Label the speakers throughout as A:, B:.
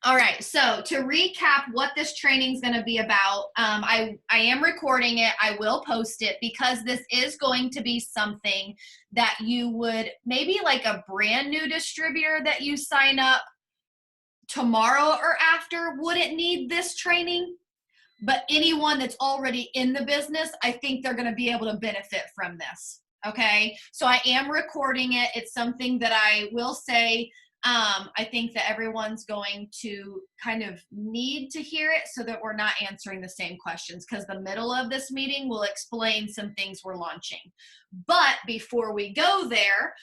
A: All right, so to recap what this training is going to be about, I am recording it. I will post it because this is going to be something that you would maybe like a brand new distributor that you sign up tomorrow or after wouldn't need this training. But anyone that's already in the business, I think they're going to be able to benefit from this. Okay, so I am recording it. It's something that I will say I think that everyone's going to kind of need to hear it so that we're not answering the same questions, because the middle of this meeting will explain some things we're launching. But before we go there,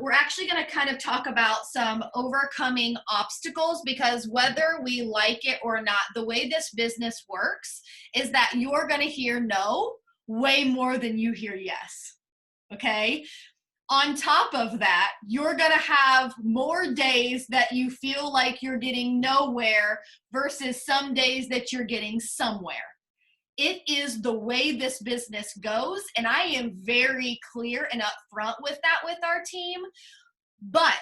A: we're actually going to kind of talk about some overcoming obstacles, because whether we like it or not, the way this business works is that you're going to hear no way more than you hear yes. Okay? On top of that, you're going to have more days that you feel like you're getting nowhere versus some days that you're getting somewhere. It is the way this business goes, and I am very clear and upfront with that with our team. But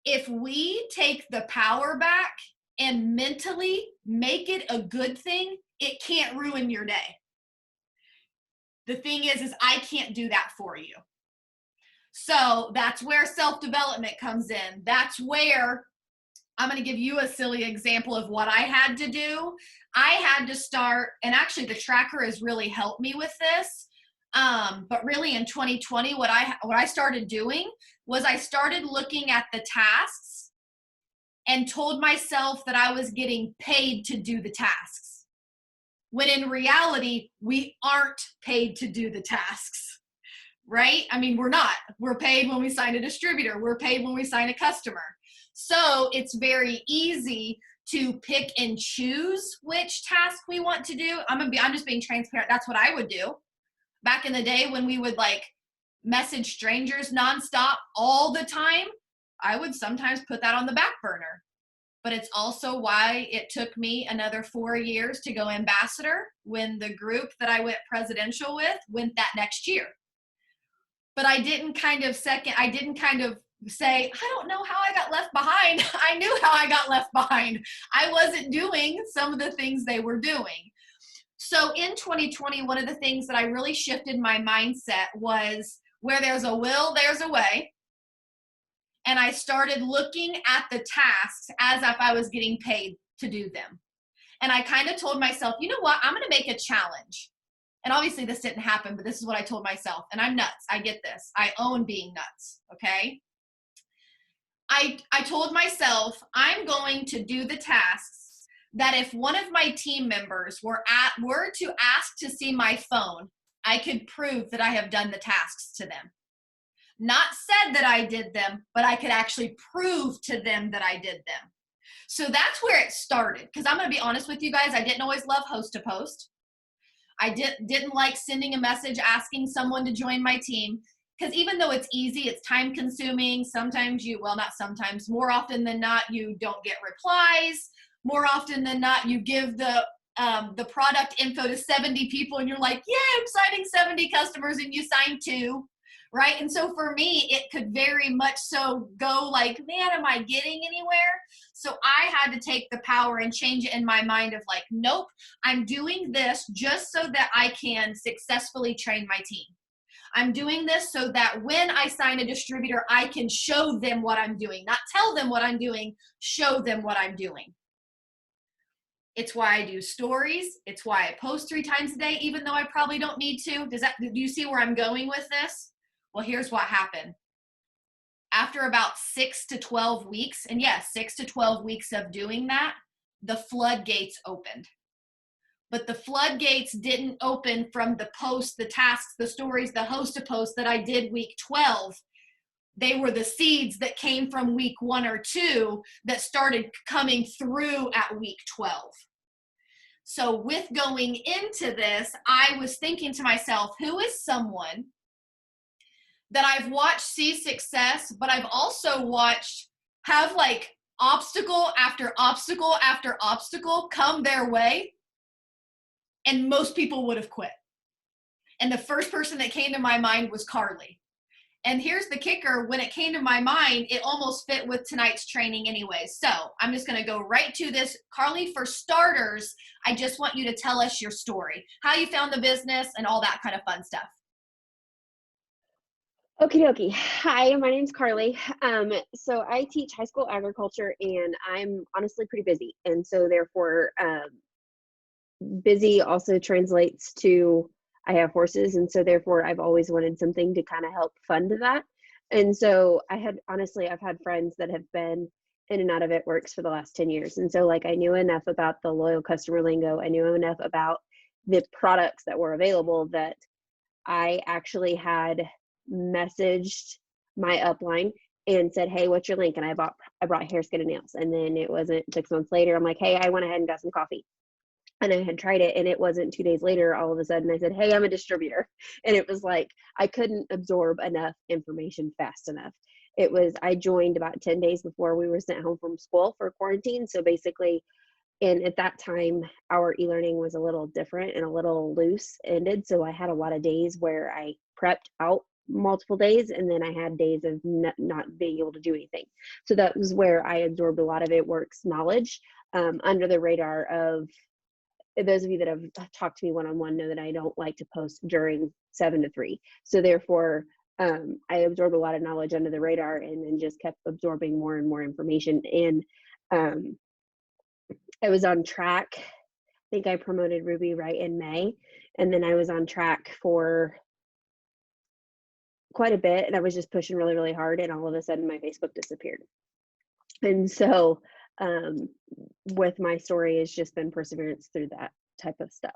A: if we take the power back and mentally make it a good thing, it can't ruin your day. The thing is I can't do that for you. So that's where self-development comes in. That's where I'm going to give you a silly example of what I had to do. I had to start, and actually the tracker has really helped me with this. But really in 2020, what I started doing was I started looking at the tasks and told myself that I was getting paid to do the tasks. When in reality, we aren't paid to do the tasks. Right? I mean, we're not. We're paid when we sign a distributor. We're paid when we sign a customer. So it's very easy to pick and choose which task we want to do. I'm just being transparent. That's what I would do. Back in the day when we would like message strangers nonstop all the time, I would sometimes put that on the back burner. But it's also why it took me another 4 years to go ambassador when the group that I went presidential with went that next year. But I didn't kind of say, I don't know how I got left behind. I knew how I got left behind. I wasn't doing some of the things they were doing. So in 2020, one of the things that I really shifted my mindset was where there's a will, there's a way. And I started looking at the tasks as if I was getting paid to do them. And I kind of told myself, you know what, I'm going to make a challenge. And obviously this didn't happen, but this is what I told myself. And I'm nuts. I get this. I own being nuts. Okay. I told myself I'm going to do the tasks that if one of my team members were to ask to see my phone, I could prove that I have done the tasks to them. Not said that I did them, but I could actually prove to them that I did them. So that's where it started. Because I'm going to be honest with you guys, I didn't always love host to post. I didn't like sending a message asking someone to join my team, because even though it's easy, it's time consuming. Sometimes more often than not, you don't get replies. More often than not, you give the product info to 70 people and you're like, yeah, I'm signing 70 customers and you sign 2. Right? And so for me, it could very much so go like, man, am I getting anywhere? So I had to take the power and change it in my mind of like, nope, I'm doing this just so that I can successfully train my team. I'm doing this so that when I sign a distributor, I can show them what I'm doing, not tell them what I'm doing, show them what I'm doing. It's why I do stories. It's why I post 3 times a day, even though I probably don't need to. Do you see where I'm going with this? Well, here's what happened. After about 6 to 12 weeks, and yes, 6 to 12 weeks of doing that, the floodgates opened. But the floodgates didn't open from the posts, the tasks, the stories, the host to post that I did week 12. They were the seeds that came from week 1 or 2 that started coming through at week 12. So with going into this, I was thinking to myself, who is someone that I've watched see success, but I've also watched have like obstacle after obstacle after obstacle come their way, and most people would have quit. And the first person that came to my mind was Carly. And here's the kicker. When it came to my mind, it almost fit with tonight's training anyway. So I'm just going to go right to this. Carly, for starters, I just want you to tell us your story, how you found the business and all that kind of fun stuff.
B: Okie dokie. Hi, my name's Carly. So I teach high school agriculture, and I'm honestly pretty busy. And so therefore, busy also translates to I have horses. And so therefore, I've always wanted something to kind of help fund that. And so I've had friends that have been in and out of It Works for the last 10 years. And so like I knew enough about the loyal customer lingo. I knew enough about the products that were available that I actually had messaged my upline and said, "Hey, what's your link?" And I brought hair, skin, and nails. And then it wasn't 6 months later, I'm like, "Hey, I went ahead and got some coffee." And I had tried it, and it wasn't 2 days later, all of a sudden I said, "Hey, I'm a distributor." And it was like I couldn't absorb enough information fast enough. I joined about 10 days before we were sent home from school for quarantine. So basically, and at that time, our e-learning was a little different and a little loose ended. So I had a lot of days where I prepped out multiple days, and then I had days of not being able to do anything. So that was where I absorbed a lot of It Works knowledge under the radar of those of you that have talked to me one-on-one know that I don't like to post during 7 to 3. So therefore, I absorbed a lot of knowledge under the radar and then just kept absorbing more and more information. And um, I was on track. I think I promoted Ruby right in May. And then I was on track for quite a bit. And I was just pushing really, really hard. And all of a sudden, my Facebook disappeared. And so, with my story, it's just been perseverance through that type of stuff.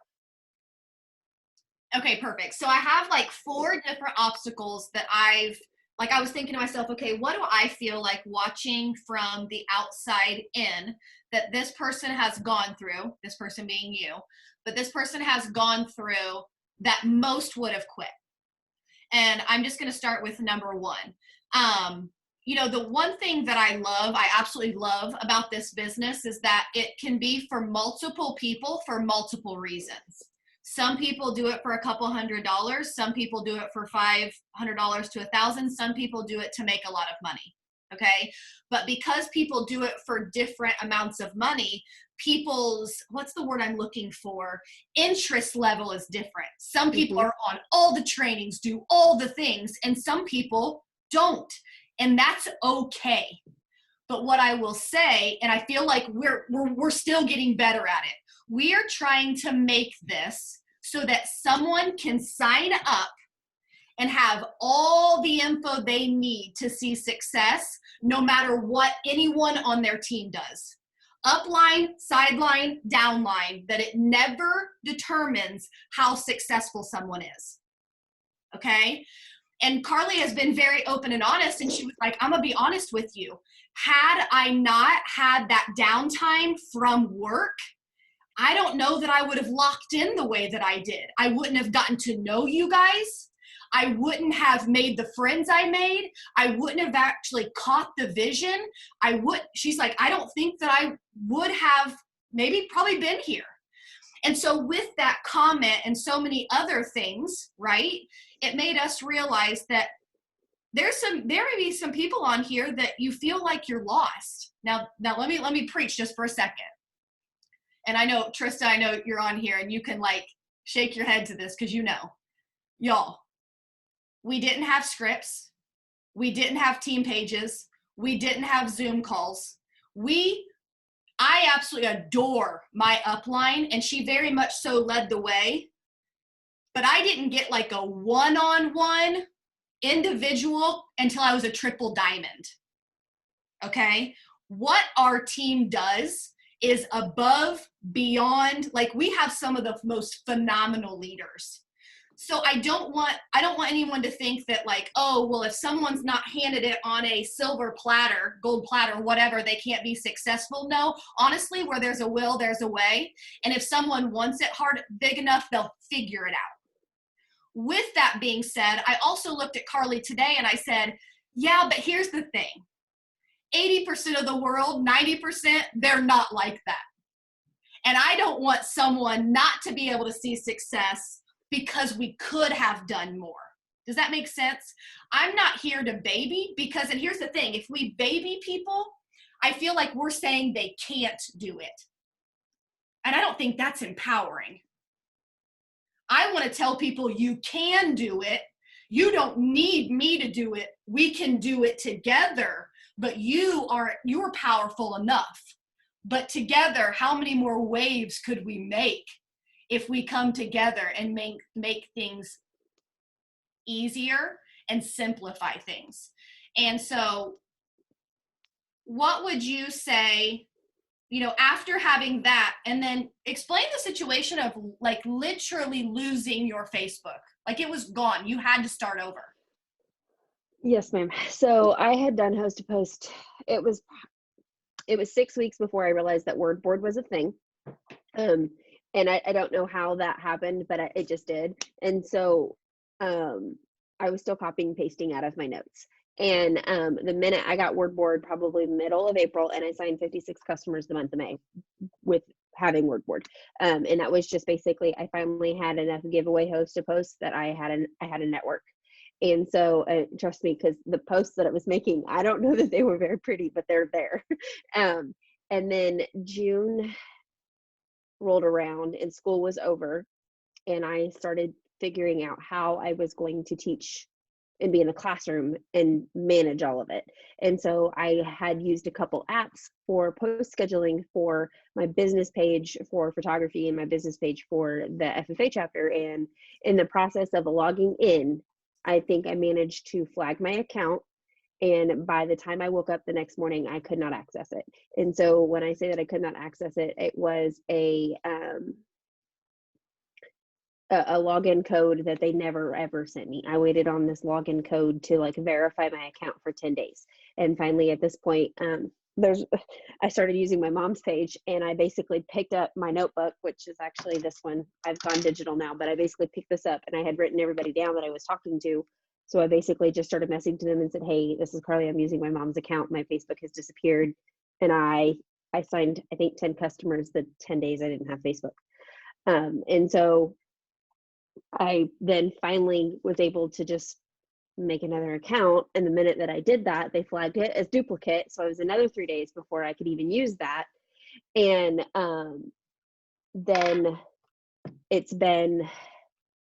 A: Okay, perfect. So I have like 4 different obstacles that I was thinking to myself, okay, what do I feel like watching from the outside in that this person has gone through, this person being you, but this person has gone through that most would have quit. And I'm just going to start with number 1. The one thing that I absolutely love about this business is that it can be for multiple people for multiple reasons. Some people do it for a couple $100. Some people do it for $500 to $1,000. Some people do it to make a lot of money. Okay. But because people do it for different amounts of money, what's the word I'm looking for? Interest level is different. Some people are on all the trainings, do all the things, and some people don't. And that's okay. But what I will say, and I feel like we're still getting better at it. We are trying to make this so that someone can sign up and have all the info they need to see success, no matter what anyone on their team does. Upline, sideline, downline, that it never determines how successful someone is. Okay? And Carly has been very open and honest, and she was like, I'm going to be honest with you. Had I not had that downtime from work, I don't know that I would have locked in the way that I did. I wouldn't have gotten to know you guys. I wouldn't have made the friends I made. I wouldn't have actually caught the vision. She's like, I don't think that I would have probably been here. And so with that comment and so many other things, right, it made us realize that there may be some people on here that you feel like you're lost. Now let me preach just for a second. And I know, Trista, I know you're on here and you can like shake your head to this because y'all, we didn't have scripts. We didn't have team pages. We didn't have Zoom calls. I absolutely adore my upline, and she very much so led the way. But I didn't get like a one-on-one individual until I was a triple diamond. Okay? What our team does is above, beyond, like we have some of the most phenomenal leaders. So I don't want anyone to think that like, oh, well, if someone's not handed it on a silver platter, gold platter, whatever, they can't be successful. No, honestly, where there's a will, there's a way. And if someone wants it hard, big enough, they'll figure it out. With that being said, I also looked at Carly today and I said, yeah, but here's the thing. 80% of the world, 90%, they're not like that. And I don't want someone not to be able to see success because we could have done more. Does that make sense? I'm not here to baby because, and here's the thing, if we baby people, I feel like we're saying they can't do it. And I don't think that's empowering. I want to tell people you can do it. You don't need me to do it. We can do it together, but you're powerful enough. But together, how many more waves could we make if we come together and make things easier and simplify things? And so what would you say, after having that, and then explain the situation of like literally losing your Facebook? Like it was gone. You had to start over.
B: Yes, ma'am. So I had done Host to Post. It was 6 weeks before I realized that WordBoard was a thing. And I don't know how that happened, but it just did. And so I was still copying and pasting out of my notes. And the minute I got WordBoard, probably middle of April, and I signed 56 customers the month of May with having WordBoard. And that was just basically, I finally had enough giveaway Host to Post that I had a network. And so trust me, because the posts that I was making, I don't know that they were very pretty, but they're there. And then June rolled around and school was over, and I started figuring out how I was going to teach and be in the classroom and manage all of it. And so I had used a couple apps for post scheduling for my business page for photography and my business page for the FFA chapter. And in the process of logging in, I think I managed to flag my account. And by the time I woke up the next morning, I could not access it. And so when I say that I could not access it, it was a login code that they never ever sent me. I waited on this login code to like verify my account for 10 days. And finally at this point, I started using my mom's page, and I basically picked up my notebook, which is actually this one. I've gone digital now, but I basically picked this up, and I had written everybody down that I was talking to. So I basically just started messaging them and said, hey, this is Carly. I'm using my mom's account. My Facebook has disappeared. And I signed, I think, 10 customers the 10 days I didn't have Facebook. And so I then finally was able to just make another account. And the minute that I did that, they flagged it as duplicate. So it was another 3 days before I could even use that. And then it's been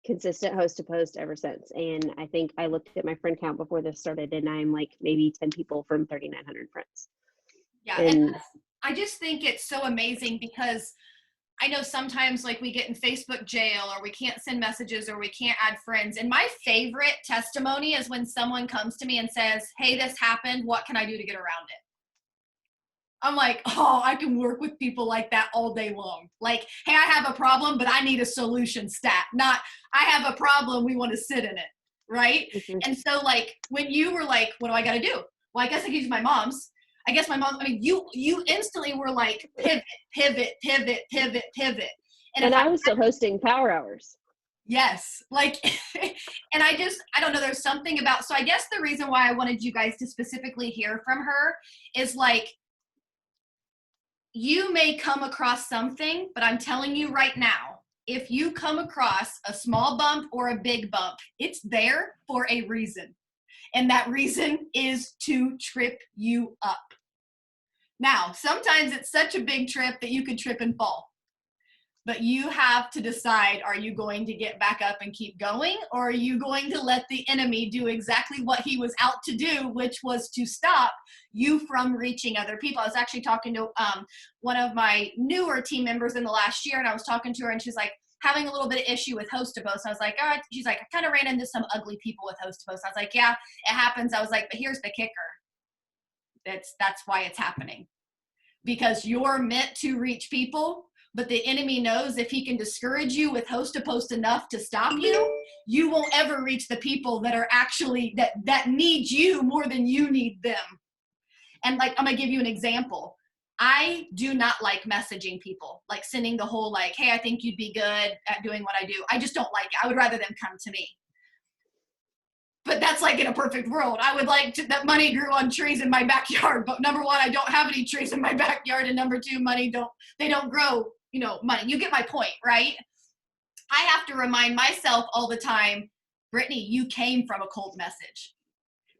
B: consistent Host to Post ever since. And I think I looked at my friend count before this started, and I'm like maybe 10 people from 3,900 friends.
A: Yeah. And I just think it's so amazing because I know sometimes like we get in Facebook jail, or we can't send messages, or we can't add friends. And my favorite testimony is when someone comes to me and says, hey, this happened. What can I do to get around it? I'm like, oh, I can work with people like that all day long. Like, hey, I have a problem, but I need a solution stat. Not, I have a problem, we want to sit in it, right?
B: Mm-hmm.
A: And so like, when you were like, what do I got to do? Well, I guess I could use my mom's. I guess my mom, I mean, you instantly were like, pivot. And
B: I was still hosting power hours.
A: Yes. Like, and I don't know, there's something about, so I guess the reason why I wanted you guys to specifically hear from her is like, you may come across something, but I'm telling you right now, if you come across a small bump or a big bump, it's there for a reason. And that reason is to trip you up. Now, sometimes it's such a big trip that you could trip and fall. But you have to decide, are you going to get back up and keep going? Or are you going to let the enemy do exactly what he was out to do, which was to stop you from reaching other people? I was actually talking to one of my newer team members in the last year, and I was talking to her, and she's like, having a little bit of issue with Host to Post. I was like, all right. She's like, I kind of ran into some ugly people with Host to Post. I was like, yeah, it happens. I was like, but here's the kicker. That's why it's happening. Because you're meant to reach people, but the enemy knows if he can discourage you with Host to Post enough to stop you, you won't ever reach the people that are actually, that need you more than you need them. And like, I'm gonna give you an example. I do not like messaging people, like sending the whole like, hey, I think you'd be good at doing what I do. I just don't like it. I would rather them come to me. But that's like in a perfect world. I would like that money grew on trees in my backyard. But number one, I don't have any trees in my backyard. And number two, they don't grow, money. You get my point, right? I have to remind myself all the time, Brittany, you came from a cold message.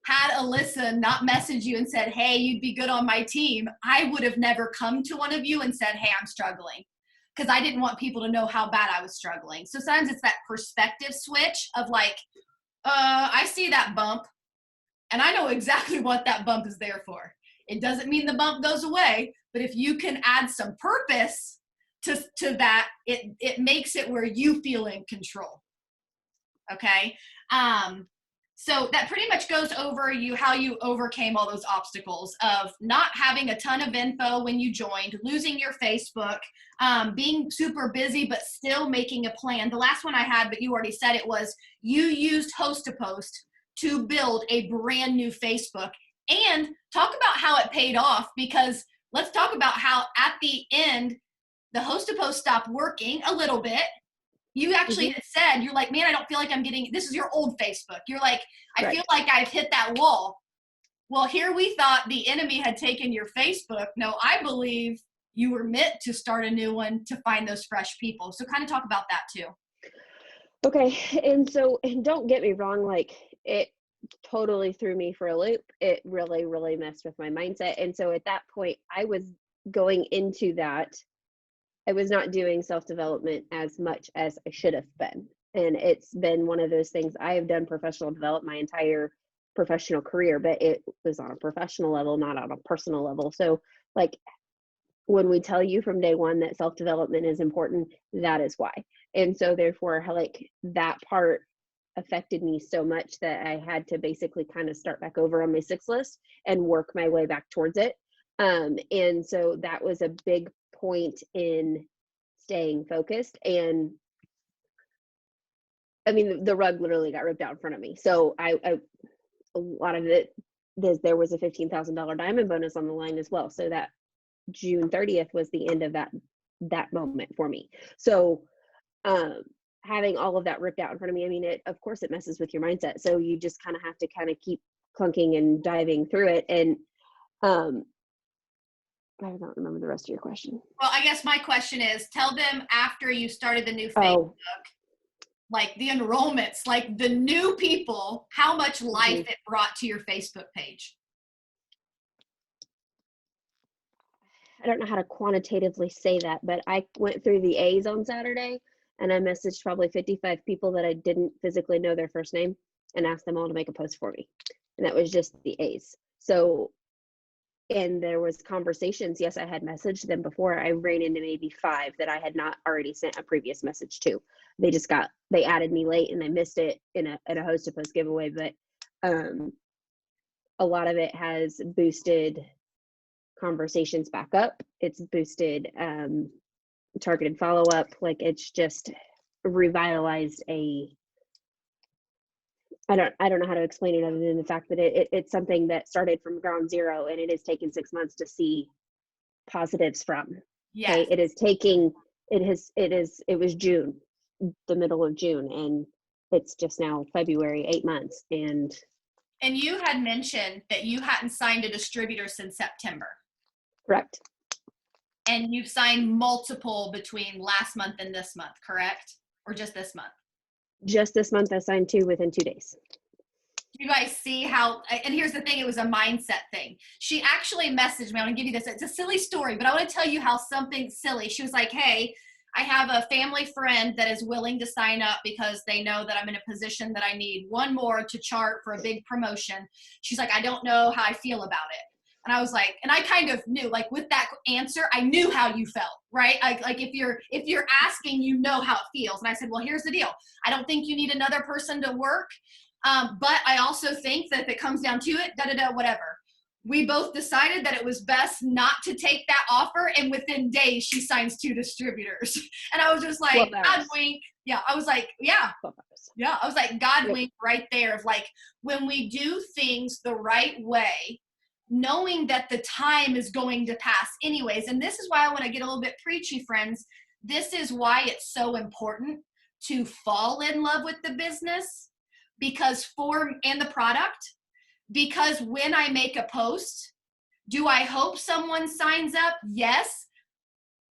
A: Had Alyssa not messaged you and said, hey, you'd be good on my team, I would have never come to one of you and said, hey, I'm struggling. Because I didn't want people to know how bad I was struggling. So sometimes it's that perspective switch of like, I see that bump and I know exactly what that bump is there for. It doesn't mean the bump goes away, but if you can add some purpose to that, it makes it where you feel in control. Okay. So that pretty much goes over how you overcame all those obstacles of not having a ton of info when you joined, losing your Facebook, being super busy, but still making a plan. The last one I had, but you already said it, was you used Host-to-Post to build a brand new Facebook. And talk about how it paid off, because let's talk about how at the end, the Host-to-Post stopped working a little bit. You actually had said, you're like, man, I don't feel like I'm getting, this is your old Facebook. You're like, I feel like I've hit that wall. Well, here we thought the enemy had taken your Facebook. No, I believe you were meant to start a new one to find those fresh people. So kind of talk about that too.
B: Okay. And so, and don't get me wrong, like it totally threw me for a loop. It really, really messed with my mindset. And so at that point, I was going into that. I was not doing self-development as much as I should have been. And it's been one of those things. I have done professional development my entire professional career, but it was on a professional level, not on a personal level. So like when we tell you from day one that self-development is important, that is why. And so therefore, like that part affected me so much that I had to basically kind of start back over on my 6 list and work my way back towards it. And so that was a big point in staying focused. And I mean, the rug literally got ripped out in front of me. So I a lot of it, there was a $15,000 diamond bonus on the line as well. So that June 30th was the end of that moment for me. So having all of that ripped out in front of me, I mean, of course it messes with your mindset. So you just kind of have to kind of keep clunking and diving through it. And I don't remember the rest of your question.
A: Well, I guess my question is, tell them after you started the new Facebook, like the enrollments, like the new people, how much life it brought to your Facebook page.
B: I don't know how to quantitatively say that, but I went through the A's on Saturday and I messaged probably 55 people that I didn't physically know their first name and asked them all to make a post for me. And that was just the A's. So, and there was conversations. Yes, I had messaged them before. I ran into maybe 5 that I had not already sent a previous message to. They added me late and I missed it in a Host-to-Post giveaway. But a lot of it has boosted conversations back up. It's boosted targeted follow-up. Like it's just revitalized I don't know how to explain it other than the fact that it's something that started from ground zero and it has taken 6 months to see positives from.
A: Yeah.
B: Okay? It was June, the middle of June, and it's just now February, 8 months. And
A: you had mentioned that you hadn't signed a distributor since September.
B: Correct.
A: And you've signed multiple between last month and this month, correct? Or just this month?
B: Just this month, I signed 2 within 2 days.
A: You guys see how, and here's the thing, it was a mindset thing. She actually messaged me, I want to give you this, it's a silly story, but I want to tell you how something silly. She was like, hey, I have a family friend that is willing to sign up because they know that I'm in a position that I need one more to chart for a big promotion. She's like, I don't know how I feel about it. And I was like, and I kind of knew, like with that answer, I knew how you felt, right? Like if you're asking, you know how it feels. And I said, well, here's the deal. I don't think you need another person to work. But I also think that if it comes down to it, whatever. We both decided that it was best not to take that offer. And within days, she signs 2 distributors. And I was just like, God wink. Yeah. I was like, yeah. Yeah. I was like, God wink right there of like, when we do things the right way, knowing that the time is going to pass anyways. And this is why I want to get a little bit preachy, friends. This is why it's so important to fall in love with the business and the product, because when I make a post, do I hope someone signs up? Yes.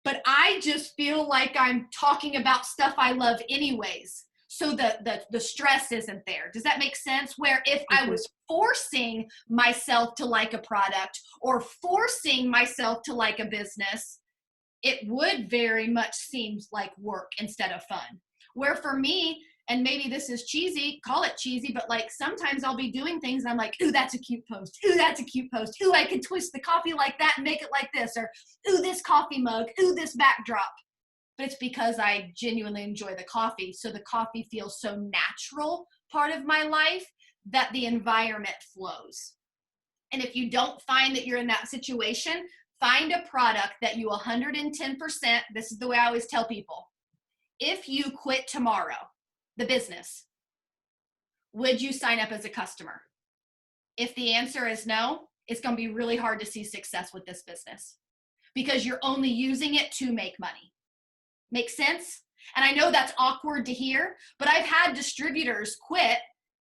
A: But I just feel like I'm talking about stuff I love anyways. So the stress isn't there. Does that make sense? Where if I was forcing myself to like a product or forcing myself to like a business, it would very much seem like work instead of fun. Where for me, and maybe this is cheesy, call it cheesy, but like sometimes I'll be doing things and I'm like, ooh, that's a cute post. Ooh, that's a cute post. Ooh, I could twist the coffee like that and make it like this. Or ooh, this coffee mug. Ooh, this backdrop. But it's because I genuinely enjoy the coffee. So the coffee feels so natural part of my life that the environment flows. And if you don't find that you're in that situation, find a product that you 110%, this is the way I always tell people, if you quit tomorrow, the business, would you sign up as a customer? If the answer is no, it's going to be really hard to see success with this business because you're only using it to make money. Make sense? And I know that's awkward to hear, but I've had distributors quit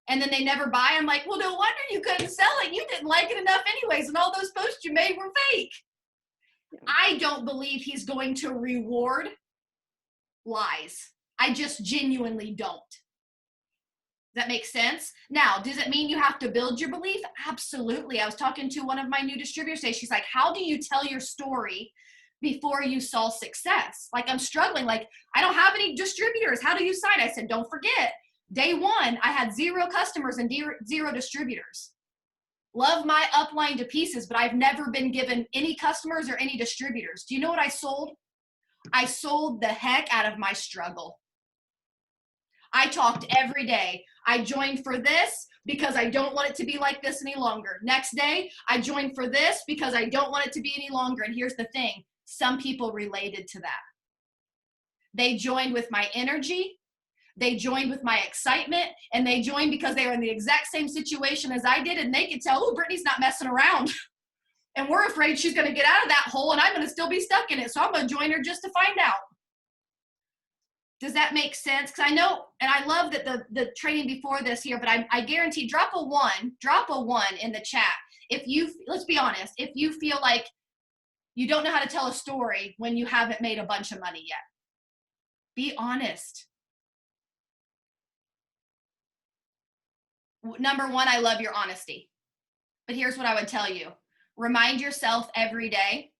A: and then they never buy. I'm like, well, no wonder you couldn't sell it. You didn't like it enough anyways, and all those posts you made were fake. I don't believe he's going to reward lies. I just genuinely don't. Does that make sense? Now, does it mean you have to build your belief? Absolutely. I was talking to one of my new distributors today. She's like, how do you tell your story before you saw success? Like, I'm struggling. Like, I don't have any distributors. How do you sign? I said, don't forget, day one, I had 0 customers and 0 distributors. Love my upline to pieces, but I've never been given any customers or any distributors. Do you know what I sold? I sold the heck out of my struggle. I talked every day. I joined for this because I don't want it to be like this any longer. Next day, I joined for this because I don't want it to be any longer. And here's the thing, some people related to that. They joined with my energy, they joined with my excitement, and they joined because they were in the exact same situation as I did, and they could tell, oh, Brittany's not messing around. And we're afraid she's going to get out of that hole and I'm going to still be stuck in it. So I'm going to join her just to find out. Does that make sense? Because I know, and I love that the training before this here, but I guarantee, drop a one in the chat. If you, let's be honest, if you feel like you don't know how to tell a story when you haven't made a bunch of money yet, be honest. Number one, I love your honesty. But here's what I would tell you. Remind yourself every day.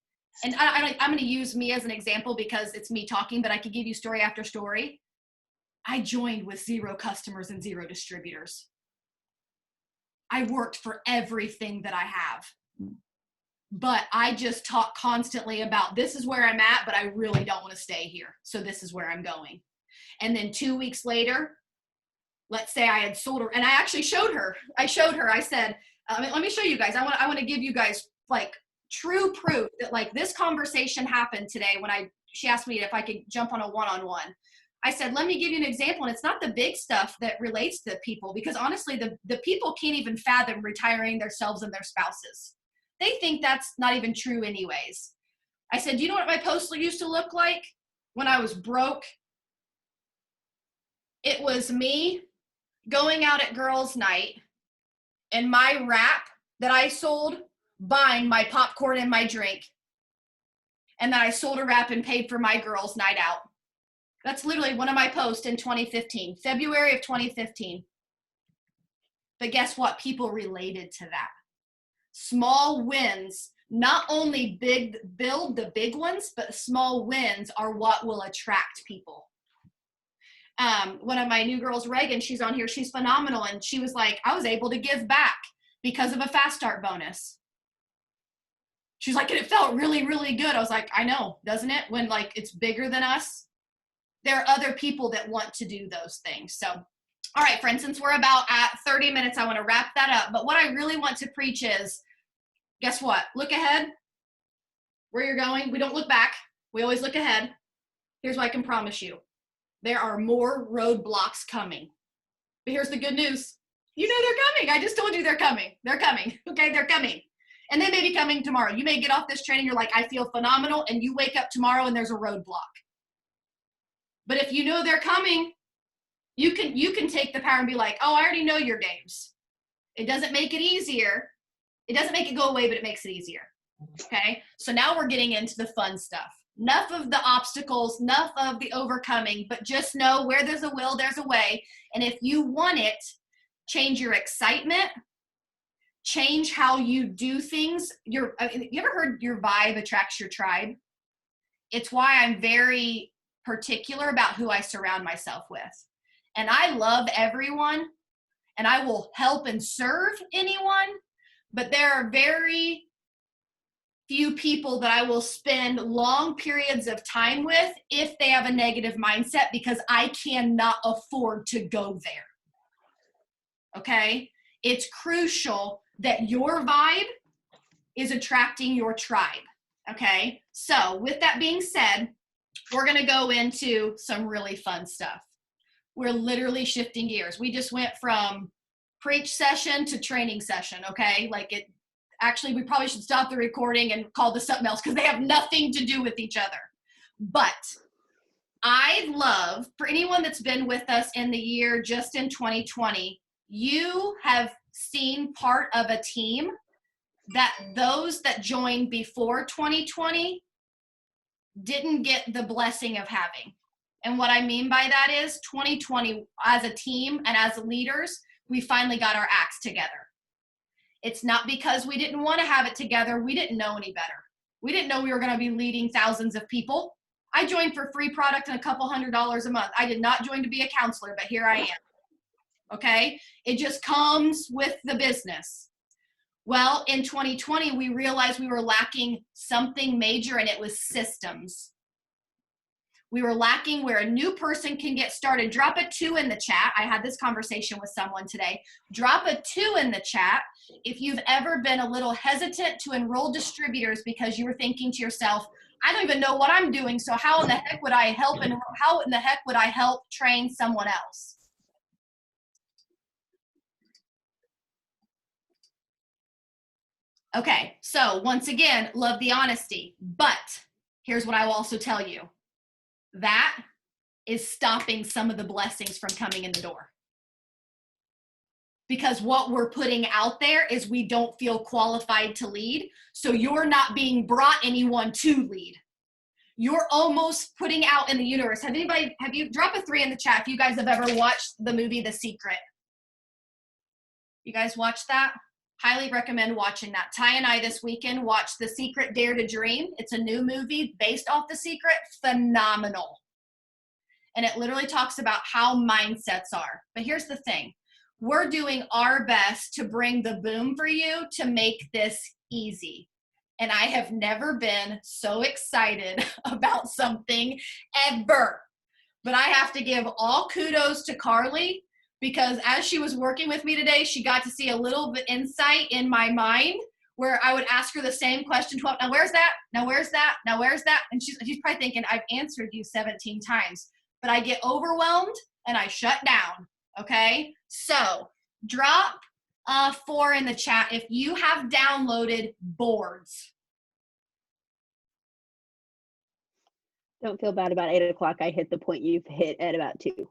A: And I'm going to use me as an example because it's me talking, but I could give you story after story. I joined with 0 customers and 0 distributors. I worked for everything that I have. But I just talk constantly about this is where I'm at, but I really don't want to stay here. So this is where I'm going. And then 2 weeks later, let's say I had sold her, and I actually showed her. I said, let me show you guys. I want to give you guys like true proof that like this conversation happened today when she asked me if I could jump on a one-on-one. I said, let me give you an example. And it's not the big stuff that relates to people, because honestly, the people can't even fathom retiring themselves and their spouses. They think that's not even true anyways. I said, do you know what my post used to look like when I was broke? It was me going out at girls' night and my wrap that I sold, buying my popcorn and my drink. And then I sold a wrap and paid for my girls' night out. That's literally one of my posts in 2015, February of 2015. But guess what? People related to that. Small wins, not only build the big ones, but small wins are what will attract people. One of my new girls, Reagan, she's on here. She's phenomenal. And she was like, I was able to give back because of a fast start bonus. She's like, and it felt really, really good. I was like, I know, doesn't it? When like it's bigger than us, there are other people that want to do those things. So, all right, friends, since we're about at 30 minutes, I want to wrap that up. But what I really want to preach is, guess what? Look ahead where you're going. We don't look back. We always look ahead. Here's what I can promise you. There are more roadblocks coming. But here's the good news. You know they're coming. I just told you they're coming. They're coming. Okay, they're coming. And they may be coming tomorrow. You may get off this training, you're like, I feel phenomenal, and you wake up tomorrow and there's a roadblock. But if you know they're coming, you can take the power and be like, oh, I already know your games. It doesn't make it easier. It doesn't make it go away, but it makes it easier. Okay? So now we're getting into the fun stuff. enough of the obstacles, enough of the overcoming, but just know where there's a will, there's a way. And if you want it, change your excitement, change how you do things. You ever heard your vibe attracts your tribe? It's why I'm very particular about who I surround myself with. And I love everyone, and I will help and serve anyone, but there are very few people that I will spend long periods of time with if they have a negative mindset, because I cannot afford to go there. Okay? It's crucial that your vibe is attracting your tribe. Okay? So with that being said, we're going to go into some really fun stuff. We're literally shifting gears. We just went from preach session to training session. Okay? Actually, we probably should stop the recording and call this something else because they have nothing to do with each other. But I love, for anyone that's been with us in the year just in 2020, you have seen part of a team that those that joined before 2020 didn't get the blessing of having. And what I mean by that is 2020 as a team and as leaders, we finally got our acts together. It's not because we didn't want to have it together. We didn't know any better. We didn't know we were going to be leading thousands of people. I joined for free product and a couple $100s a month. I did not join to be a counselor, but here I am. Okay? It just comes with the business. Well, in 2020, we realized we were lacking something major, and it was systems. We were lacking where a new person can get started. Drop a 2 in the chat. I had this conversation with someone today. Drop a 2 in the chat if you've ever been a little hesitant to enroll distributors because you were thinking to yourself, I don't even know what I'm doing, so how in the heck would I help, and how in the heck would I help train someone else? Okay, so once again, love the honesty, but here's what I will also tell you. That is stopping some of the blessings from coming in the door. Because what we're putting out there is we don't feel qualified to lead, so you're not being brought anyone to lead. You're almost putting out in the universe. Have you drop a 3 in the chat if you guys have ever watched the movie The Secret? You guys watched that? Highly recommend watching that. Ty and I this weekend watched The Secret, Dare to Dream. It's a new movie based off The Secret. Phenomenal. And it literally talks about how mindsets are. But here's the thing. We're doing our best to bring the boom for you to make this easy. And I have never been so excited about something ever. But I have to give all kudos to Carly, because as she was working with me today, she got to see a little bit insight in my mind where I would ask her the same question, now where's that? Now where's that? Now where's that? And she's probably thinking, I've answered you 17 times. But I get overwhelmed and I shut down, okay? So drop 4 in the chat if you have downloaded boards.
B: Don't feel bad about 8 o'clock. I hit the point you've hit at about 2.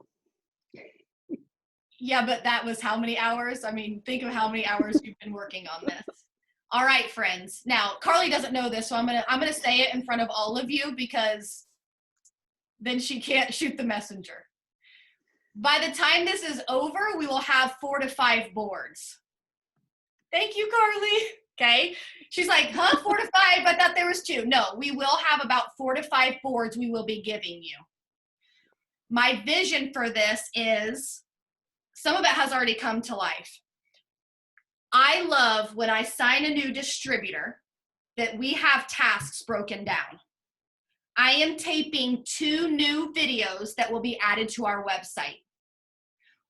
A: Yeah, but that was how many hours? I mean, think of how many hours you've been working on this. All right, friends. Now, Carly doesn't know this, so I'm gonna say it in front of all of you because then she can't shoot the messenger. By the time this is over, we will have 4 to 5 boards. Thank you, Carly. Okay. She's like, 4 to 5? I thought there was 2. No, we will have about 4 to 5 boards we will be giving you. My vision for this is, some of it has already come to life. I love when I sign a new distributor that we have tasks broken down. I am taping 2 new videos that will be added to our website.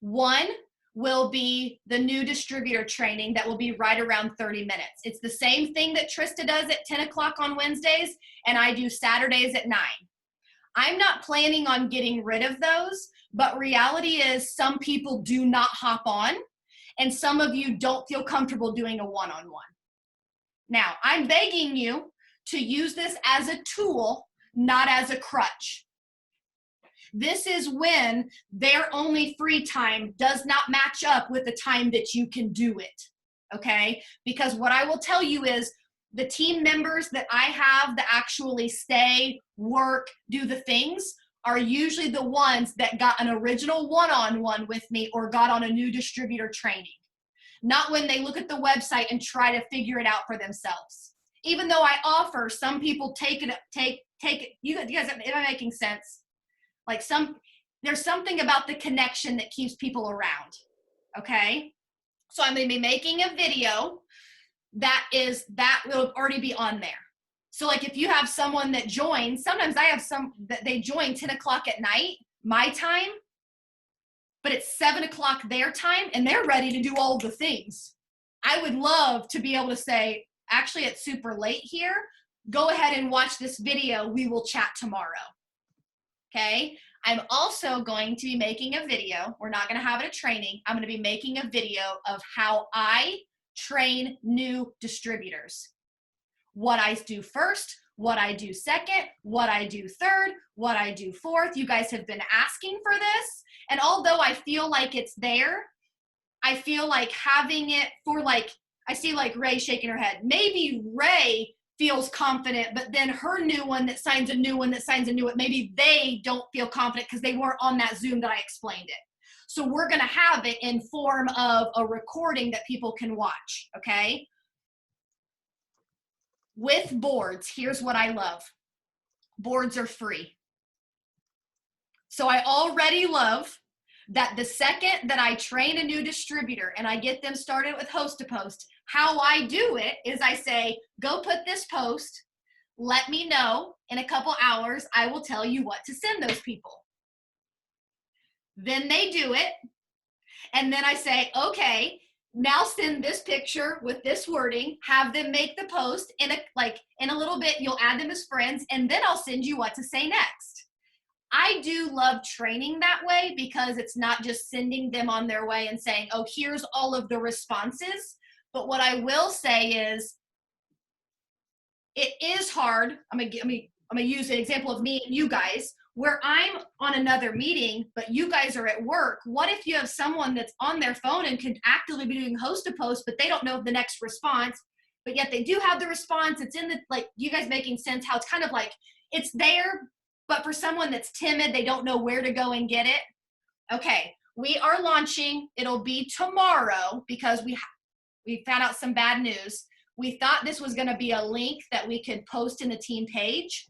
A: One will be the new distributor training that will be right around 30 minutes. It's the same thing that Trista does at 10 o'clock on Wednesdays, and I do Saturdays at 9. I'm not planning on getting rid of those, but reality is some people do not hop on, and some of you don't feel comfortable doing a one-on-one. Now, I'm begging you to use this as a tool, not as a crutch. This is when their only free time does not match up with the time that you can do it, okay? Because what I will tell you is The team members that I have that actually stay, work, do the things are usually the ones that got an original one-on-one with me or got on a new distributor training. Not when they look at the website and try to figure it out for themselves. Even though I offer, some people take it. You guys, am I making sense? Like there's something about the connection that keeps people around. Okay. So I'm going to be making a video that will already be on there. So like if you have someone that joins, sometimes I have some that they join 10 o'clock at night, my time, but it's 7 o'clock their time and they're ready to do all the things. I would love to be able to say, actually it's super late here. Go ahead and watch this video. We will chat tomorrow. Okay. I'm also going to be making a video. We're not going to have it a training. I'm going to be making a video of how I train new distributors. What I do first, what I do second, what I do third, what I do fourth. You guys have been asking for this. And although I feel like it's there, I feel like having it for like, I see like Ray shaking her head. Maybe Ray feels confident, but then her new one that signs a new one that signs a new one, maybe they don't feel confident because they weren't on that Zoom that I explained it. So we're going to have it in form of a recording that people can watch, okay? With boards, here's what I love. Boards are free. So I already love that the second that I train a new distributor and I get them started with Host-to-Post, how I do it is I say, go put this post, let me know in a couple hours, I will tell you what to send those people. Then they do it. And then I say, okay, now send this picture with this wording, have them make the post in a little bit, you'll add them as friends, and then I'll send you what to say next. I do love training that way because it's not just sending them on their way and saying, oh, here's all of the responses. But what I will say is it is hard. I'm gonna use an example of me and you guys where I'm on another meeting, but you guys are at work. What if you have someone that's on their phone and could actively be doing Host-to-Post, but they don't know the next response, but yet they do have the response. It's in the, like, you guys making sense how it's kind of like it's there, but for someone that's timid, they don't know where to go and get it. Okay, we are launching. It'll be tomorrow because we found out some bad news. We thought this was going to be a link that we could post in the team page.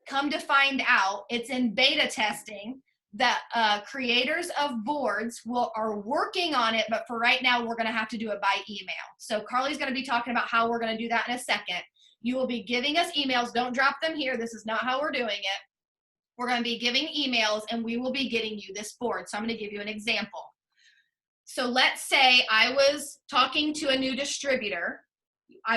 A: Come to find out, it's in beta testing. The creators of boards are working on it, but for right now, we're going to have to do it by email. So Carly's going to be talking about how we're going to do that in a second. You will be giving us emails. Don't drop them here. This is not how we're doing it. We're going to be giving emails, and we will be getting you this board. So I'm going to give you an example. So let's say I was talking to a new distributor.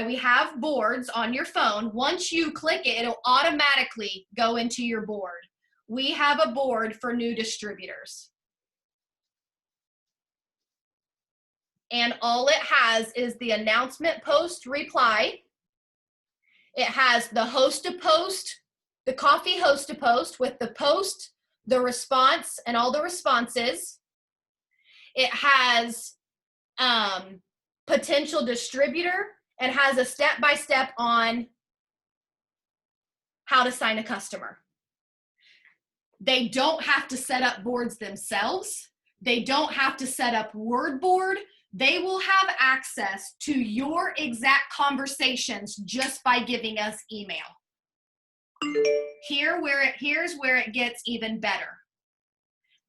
A: We have boards on your phone. Once you click it, it'll automatically go into your board. We have a board for new distributors. And all it has is the announcement post reply. It has the Host-to-Post, the coffee Host-to-Post with the post, the response, and all the responses. It has potential distributor. It has a step-by-step on how to sign a customer. They don't have to set up boards themselves. They don't have to set up WordBoard. They will have access to your exact conversations just by giving us email. Here's where it gets even better.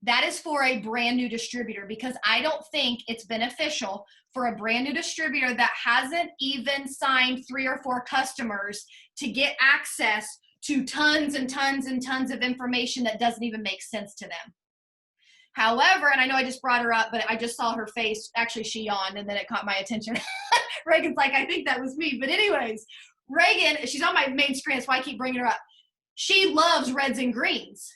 A: That is for a brand new distributor because I don't think it's beneficial for a brand new distributor that hasn't even signed 3 or 4 customers to get access to tons and tons and tons of information that doesn't even make sense to them. However, and I know I just brought her up, but I just saw her face. Actually, she yawned and then it caught my attention. Reagan's like, I think that was me. But anyways, Reagan, she's on my main screen. That's why I keep bringing her up. She loves reds and greens.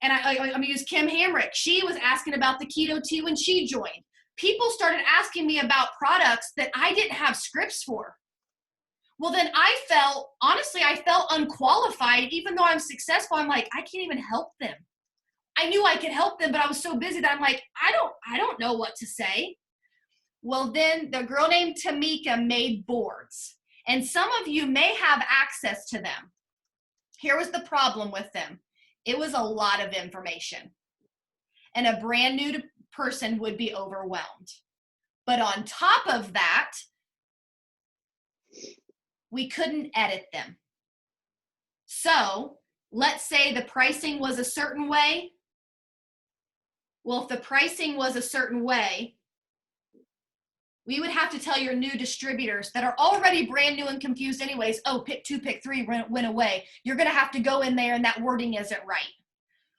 A: And I'm going to use Kim Hamrick. She was asking about the keto tea when she joined. People started asking me about products that I didn't have scripts for. Well, then honestly, I felt unqualified. Even though I'm successful, I'm like, I can't even help them. I knew I could help them, but I was so busy that I'm like, I don't know what to say. Well, then the girl named Tamika made boards. And some of you may have access to them. Here was the problem with them. It was a lot of information. And a brand new person would be overwhelmed. But on top of that, we couldn't edit them. So let's say the pricing was a certain way. Well, if the pricing was a certain way, we would have to tell your new distributors that are already brand new and confused anyways, oh, pick 2, pick 3 went away. You're going to have to go in there and that wording isn't right.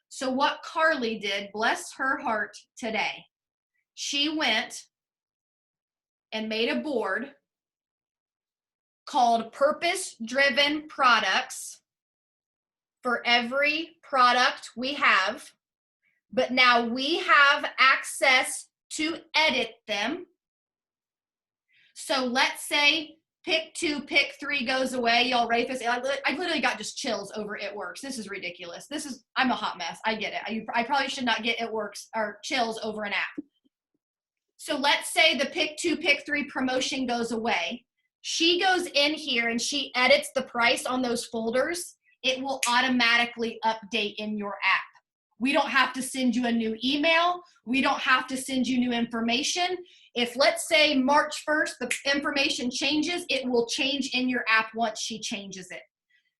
A: So what Carly did, bless her heart today, she went and made a board called Purpose-Driven Products for every product we have, but now we have access to edit them. So let's say pick 2, pick 3 goes away. Y'all ready for this? I literally got just chills over It Works. This is ridiculous. I'm a hot mess. I get it. I probably should not get It Works or chills over an app. So let's say the pick 2, pick 3 promotion goes away. She goes in here and she edits the price on those folders. It will automatically update in your app. We don't have to send you a new email. We don't have to send you new information. If, let's say, March 1st, the information changes, it will change in your app once she changes it.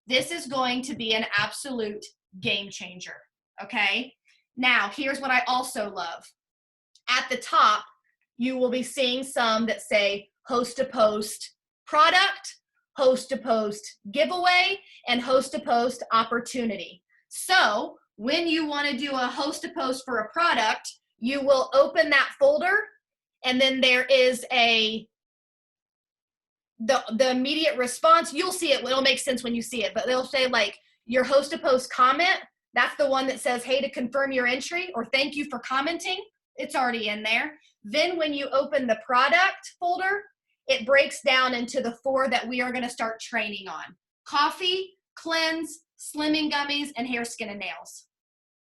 A: This is going to be an absolute game changer, okay? Now, here's what I also love. At the top, you will be seeing some that say host to post product, host to post giveaway, and host to post opportunity. So when you want to do a host to post for a product, you will open that folder, and then there is the immediate response. You'll see it. It'll make sense when you see it, but they'll say like your host to post comment. That's the one that says, hey, to confirm your entry, or thank you for commenting. It's already in there. Then when you open the product folder, it breaks down into the 4 that we are going to start training on: coffee, cleanse, slimming gummies, and hair, skin, and nails.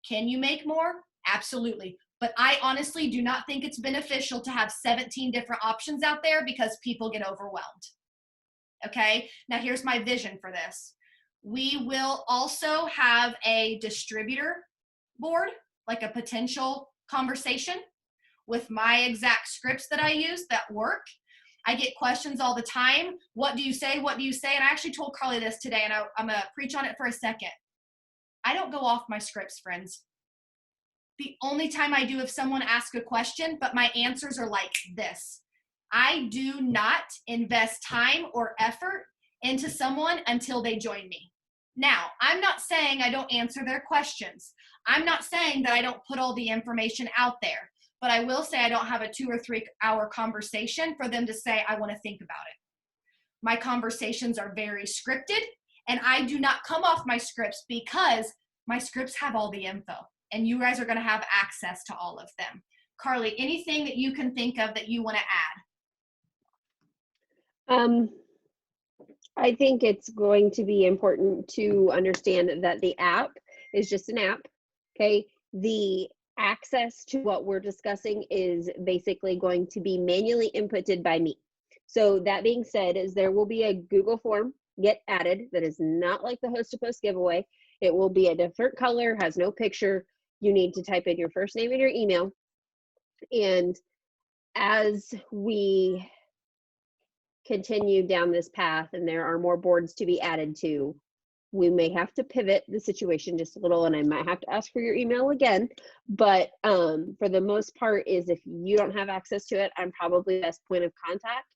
A: Can you make more? Absolutely. But I honestly do not think it's beneficial to have 17 different options out there because people get overwhelmed. Okay, now here's my vision for this. We will also have a distributor board, like a potential conversation with my exact scripts that I use that work. I get questions all the time. What do you say? What do you say? And I actually told Carly this today, and I'm going to preach on it for a second. I don't go off my scripts, friends. The only time I do if someone asks a question, but my answers are like this. I do not invest time or effort into someone until they join me. Now, I'm not saying I don't answer their questions. I'm not saying that I don't put all the information out there, but I will say I don't have a 2 or 3 hour conversation for them to say, I want to think about it. My conversations are very scripted, and I do not come off my scripts because my scripts have all the info, and you guys are going to have access to all of them. Carly, anything that you can think of that you want to add?
B: I think it's going to be important to understand that the app is just an app, okay? The access to what we're discussing is basically going to be manually inputted by me. So that being said, is there will be a Google form get added that is not like the host to post giveaway. It will be a different color, has no picture. You need to type in your first name and your email. And as we continue down this path and there are more boards to be added to, we may have to pivot the situation just a little, and I might have to ask for your email again. But for the most part is if you don't have access to it, I'm probably the best point of contact.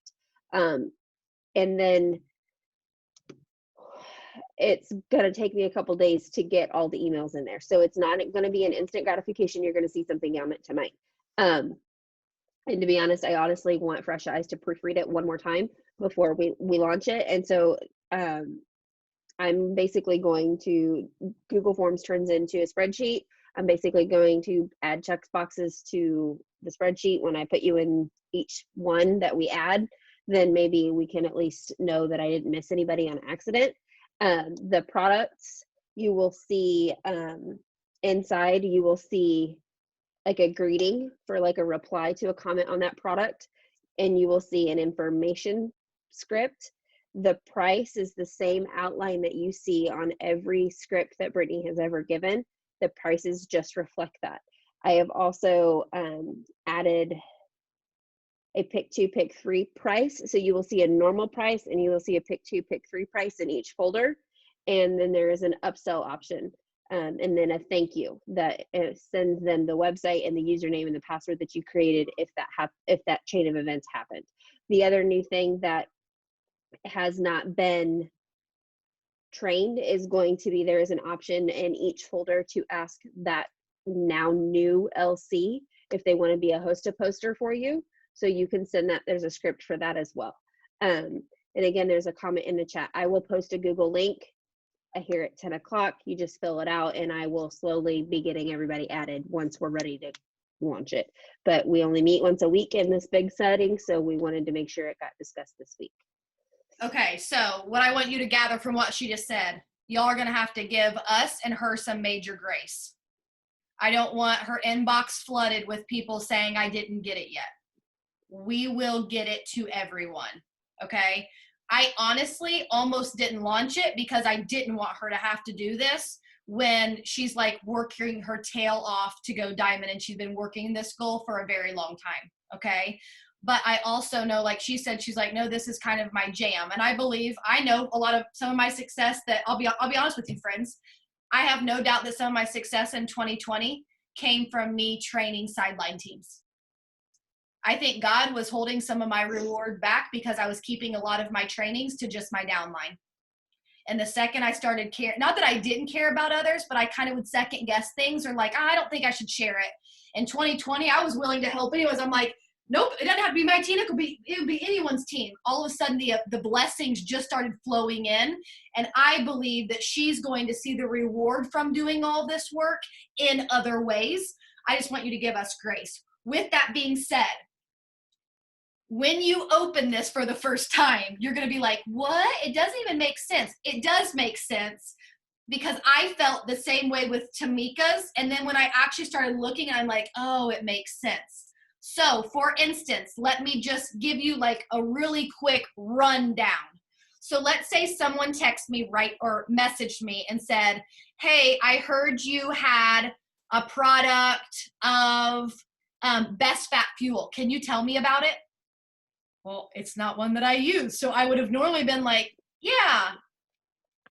B: And then it's going to take me a couple days to get all the emails in there. So it's not going to be an instant gratification. You're going to see something on it tonight. And to be honest, I honestly want Fresh Eyes to proofread it one more time before we launch it. And so I'm basically going to, Google Forms turns into a spreadsheet. I'm basically going to add check boxes to the spreadsheet. When I put you in each one that we add, then maybe we can at least know that I didn't miss anybody on accident. The products, you will see inside, you will see like a greeting for like a reply to a comment on that product, and you will see an information script The price is the same outline that you see on every script that Brittany has ever given. The prices just reflect that. I have also added a pick two, pick three price. So you will see a normal price and you will see a pick two, pick three price in each folder. And then there is an upsell option. And then a thank you that sends them the website and the username and the password that you created if that chain of events happened. The other new thing that has not been trained is going to be, there is an option in each folder to ask that now new LC if they want to be a host poster for you. So you can send that, there's a script for that as well. And again, there's a comment in the chat. I will post a Google link here at 10 o'clock. You just fill it out and I will slowly be getting everybody added once we're ready to launch it. But we only meet once a week in this big setting, so we wanted to make sure it got discussed this week.
A: Okay, so what I want you to gather from what she just said, y'all are going to have to give us and her some major grace. I don't want her inbox flooded with people saying I didn't get it yet. We will get it to everyone, okay? I honestly almost didn't launch it because I didn't want her to have to do this when she's like working her tail off to go diamond, and she's been working this goal for a very long time, okay? But I also know, like she said, she's like, no, this is kind of my jam. And I believe, I know a lot of some of my success that I'll be honest with you, friends. I have no doubt that some of my success in 2020 came from me training sideline teams. I think God was holding some of my reward back because I was keeping a lot of my trainings to just my downline. And the second I started care, not that I didn't care about others, but I kind of would second guess things or like, I don't think I should share it. In 2020, I was willing to help anyways. I'm like, nope, it doesn't have to be my team. It would be anyone's team. All of a sudden, the blessings just started flowing in. And I believe that she's going to see the reward from doing all this work in other ways. I just want you to give us grace. With that being said, when you open this for the first time, you're going to be like, what? It doesn't even make sense. It does make sense because I felt the same way with Tamika's. And then when I actually started looking, I'm like, oh, it makes sense. So for instance, let me just give you like a really quick rundown. So let's say someone texted me or messaged me and said, hey, I heard you had a product of Best Fat Fuel. Can you tell me about it? Well, it's not one that I use. So I would have normally been like, yeah.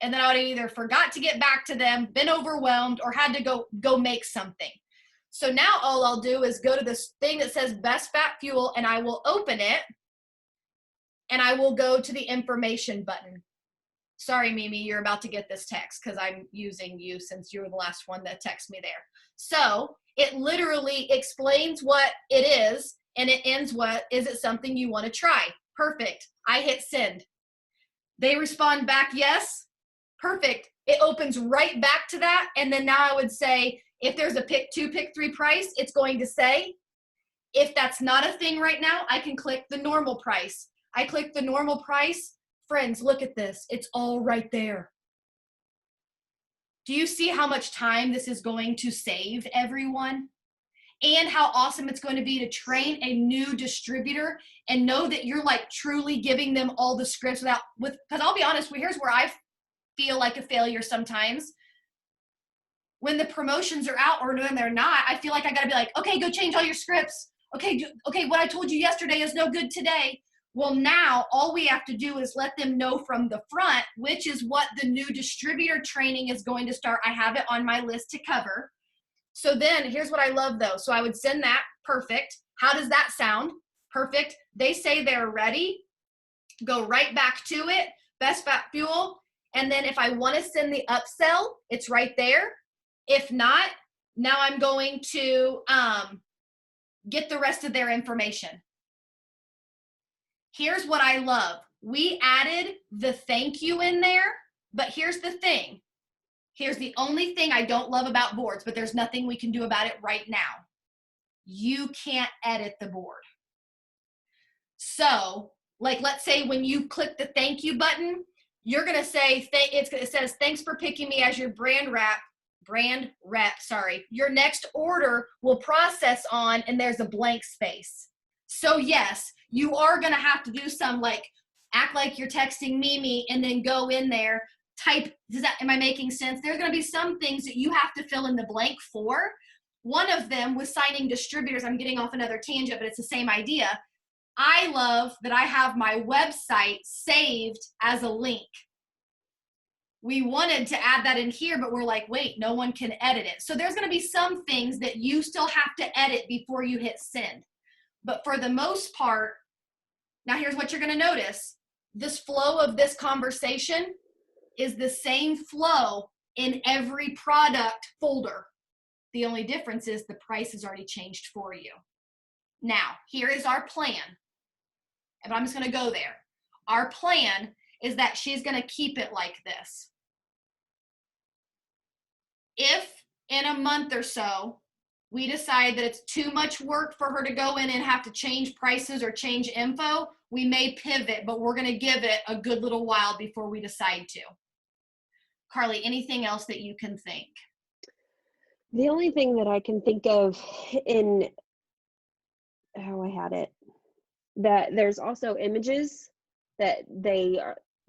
A: And then I would have either forgot to get back to them, been overwhelmed, or had to go make something. So now all I'll do is go to this thing that says Best Fat Fuel, and I will open it, and I will go to the information button. Sorry, Mimi, you're about to get this text because I'm using you since you were the last one that texted me there. So it literally explains what it is, and it ends is it something you want to try? Perfect. I hit send. They respond back, yes. Perfect. It opens right back to that. And then now I would say, if there's a pick two, pick three price, it's going to say, if that's not a thing right now, I can click the normal price. I click the normal price. Friends, look at this. It's all right there. Do you see how much time this is going to save everyone? And how awesome it's going to be to train a new distributor and know that you're like truly giving them all the scripts because I'll be honest, here's where I feel like a failure sometimes. When the promotions are out or when they're not, I feel like I got to be like, okay, go change all your scripts. Okay, what I told you yesterday is no good today. Well, now all we have to do is let them know from the front, which is what the new distributor training is going to start. I have it on my list to cover. So then here's what I love though. So I would send that. Perfect. How does that sound? Perfect. They say they're ready. Go right back to it. Best Fat Fuel. And then if I want to send the upsell, it's right there. If not, now I'm going to get the rest of their information. Here's what I love. We added the thank you in there, but here's the thing. Here's the only thing I don't love about boards, but there's nothing we can do about it right now. You can't edit the board. So, like, let's say when you click the thank you button, you're going to say, it says, thanks for picking me as your brand rep, your next order will process on, and there's a blank space. So yes, you are going to have to do some like act like you're texting Mimi, and then go in there, type, am I making sense? There's going to be some things that you have to fill in the blank for. One of them was signing distributors. I'm getting off another tangent, but it's the same idea. I love that I have my website saved as a link. We wanted to add that in here, but we're like, wait, no one can edit it. So there's going to be some things that you still have to edit before you hit send. But for the most part, now here's what you're going to notice. This flow of this conversation is the same flow in every product folder. The only difference is the price has already changed for you. Now, here is our plan. And I'm just going to go there. Our plan is that she's going to keep it like this. If in a month or so, we decide that it's too much work for her to go in and have to change prices or change info, we may pivot, but we're going to give it a good little while before we decide to. Carly, anything else that you can think?
B: The only thing that I can think of in, I had it, that there's also images that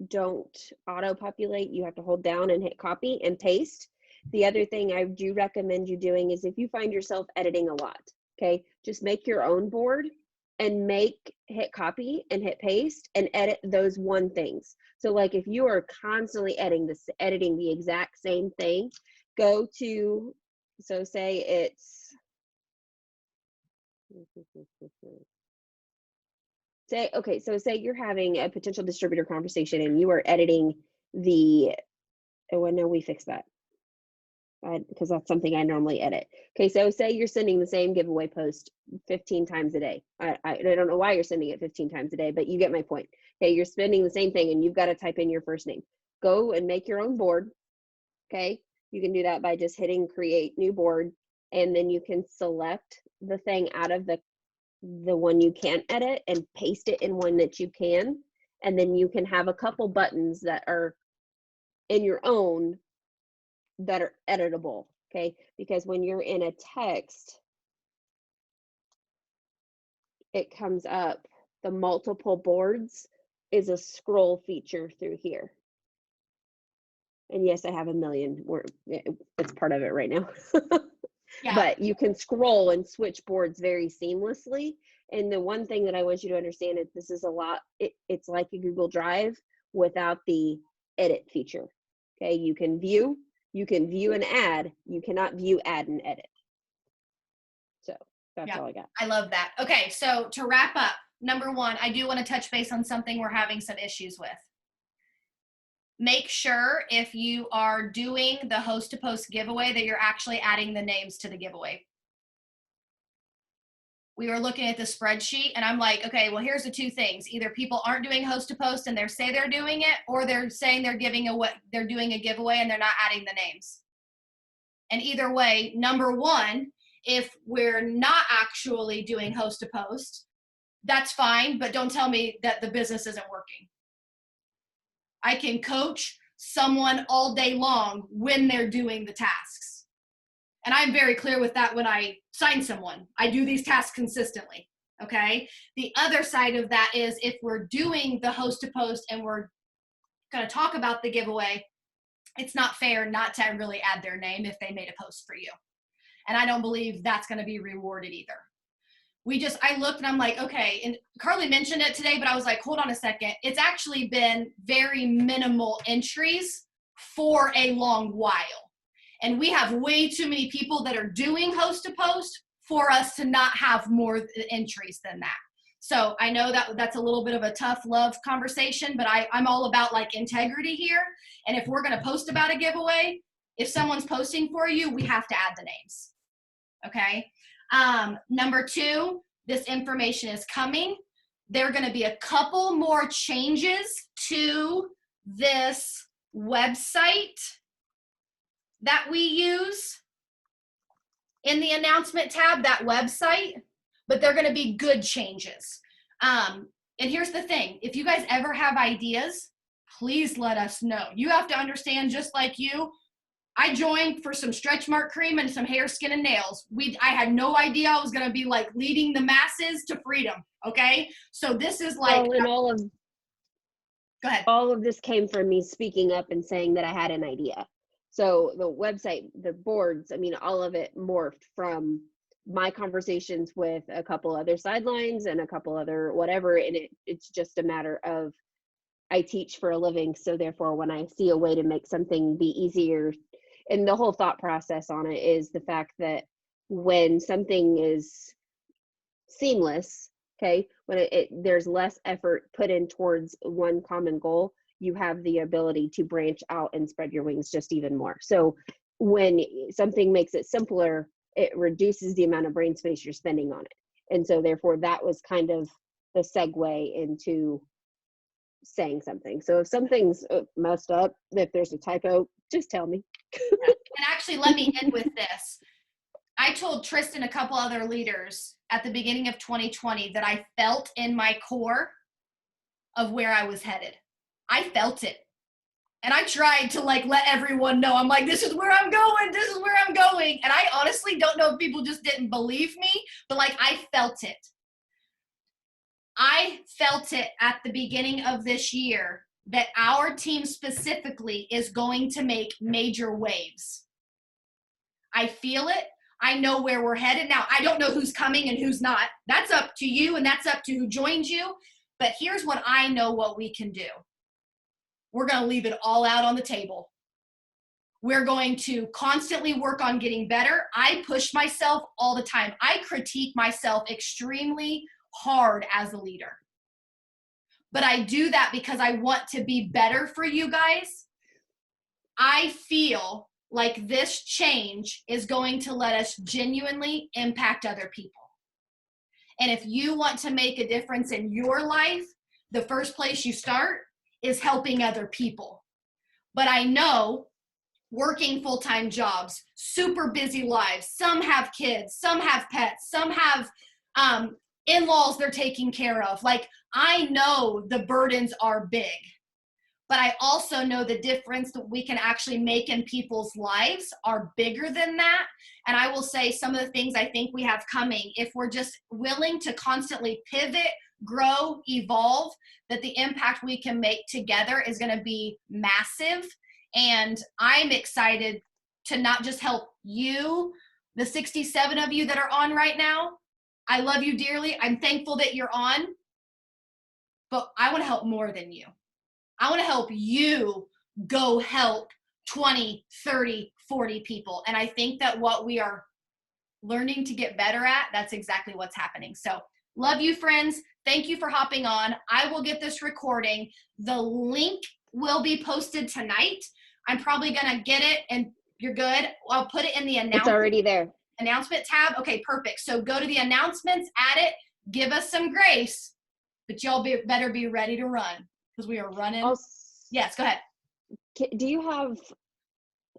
B: don't auto-populate. You have to hold down and hit copy and paste. The other thing I do recommend you doing is if you find yourself editing a lot, okay, just make your own board and hit copy and hit paste and edit those one things. So like if you are constantly editing the exact same thing, go to, so say it's, say you're having a potential distributor conversation and you are editing no, we fixed that. Because that's something I normally edit. Okay, so say you're sending the same giveaway post 15 times a day. I don't know why you're sending it 15 times a day, but you get my point. Okay, you're spending the same thing and you've got to type in your first name. Go and make your own board. Okay, you can do that by just hitting create new board, and then you can select the thing out of the one you can't edit and paste it in one that you can. And then you can have a couple buttons that are in your own that are editable, okay? Because when you're in a text, it comes up, the multiple boards is a scroll feature through here. And yes, I have a million, it's part of it right now. Yeah. But you can scroll and switch boards very seamlessly. And the one thing that I want you to understand is this is it's like a Google Drive without the edit feature, okay? You can view and add. You cannot view, add, and edit. So that's all I got.
A: I love that. Okay, so to wrap up, number one, I do want to touch base on something we're having some issues with. Make sure if you are doing the host to post giveaway that you're actually adding the names to the giveaway. We were looking at the spreadsheet and I'm like, okay, well, here's the two things. Either people aren't doing host to post and they say they're doing it, or they're saying they're doing a giveaway and they're not adding the names. And either way, number one, if we're not actually doing host to post, that's fine, but don't tell me that the business isn't working. I can coach someone all day long when they're doing the tasks. And I'm very clear with that when I sign someone. I do these tasks consistently, okay? The other side of that is if we're doing the host to post and we're gonna talk about the giveaway, it's not fair not to really add their name if they made a post for you. And I don't believe that's gonna be rewarded either. I looked and I'm like, okay, and Carly mentioned it today, but I was like, hold on a second. It's actually been very minimal entries for a long while. And we have way too many people that are doing host to post for us to not have more entries than that. So I know that that's a little bit of a tough love conversation, but I'm all about like integrity here. And if we're going to post about a giveaway, if someone's posting for you, we have to add the names. Okay. Number two, this information is coming. There are going to be a couple more changes to this website that we use in the announcement tab, that website, but they're going to be good changes. And here's the thing. If you guys ever have ideas, please let us know. You have to understand, just like you, I joined for some stretch mark cream and some hair, skin, and nails. I had no idea I was going to be like leading the masses to freedom. Okay. So this is like, Go ahead.
B: All of this came from me speaking up and saying that I had an idea. So the website, the boards, I mean, all of it morphed from my conversations with a couple other sidelines and a couple other whatever. And it's just a matter of, I teach for a living. So therefore, when I see a way to make something be easier, and the whole thought process on it is the fact that when something is seamless, okay, when there's less effort put in towards one common goal, you have the ability to branch out and spread your wings just even more. So when something makes it simpler, it reduces the amount of brain space you're spending on it. And so therefore that was kind of the segue into saying something. So if something's messed up, if there's a typo, just tell me.
A: And actually, let me end with this. I told Tristan, a couple other leaders at the beginning of 2020 that I felt in my core of where I was headed. I felt it. And I tried to like let everyone know. I'm like, this is where I'm going. This is where I'm going. And I honestly don't know if people just didn't believe me, but like I felt it. I felt it at the beginning of this year that our team specifically is going to make major waves. I feel it. I know where we're headed. Now, I don't know who's coming and who's not. That's up to you, and that's up to who joins you. But here's what I know what we can do. We're going to leave it all out on the table. We're going to constantly work on getting better. I push myself all the time. I critique myself extremely hard as a leader. But I do that because I want to be better for you guys. I feel like this change is going to let us genuinely impact other people. And if you want to make a difference in your life, the first place you start is helping other people. But I know working full-time jobs, super busy lives, some have kids, some have pets, some have in-laws they're taking care of. Like, I know the burdens are big. But I also know the difference that we can actually make in people's lives are bigger than that. And I will say some of the things I think we have coming, if we're just willing to constantly pivot, grow, evolve, that the impact we can make together is going to be massive. And I'm excited to not just help you, the 67 of you that are on right now. I love you dearly. I'm thankful that you're on. But I want to help more than you. I want to help you go help 20, 30, 40 people. And I think that what we are learning to get better at, that's exactly what's happening. So love you, friends. Thank you for hopping on. I will get this recording. The link will be posted tonight. I'm probably going to get it, and you're good. I'll put it in the
B: It's already there.
A: announcement tab. Okay, perfect. So go to the announcements, add it, give us some grace, but y'all better be ready to run. Because we are running. Yes, go ahead.
B: Do you have,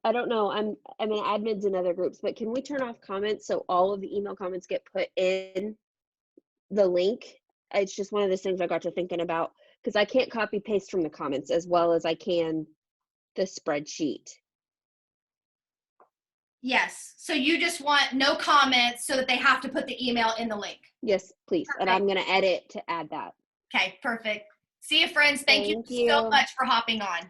B: I don't know, I'm admins in other groups, but can we turn off comments so all of the email comments get put in the link? It's just one of those things I got to thinking about, because I can't copy paste from the comments as well as I can the spreadsheet.
A: Yes. So you just want no comments so that they have to put the email in the link.
B: Yes, please.
A: Perfect.
B: And I'm going to edit to add that.
A: Okay, perfect. See you, friends. Thank you so much for hopping on.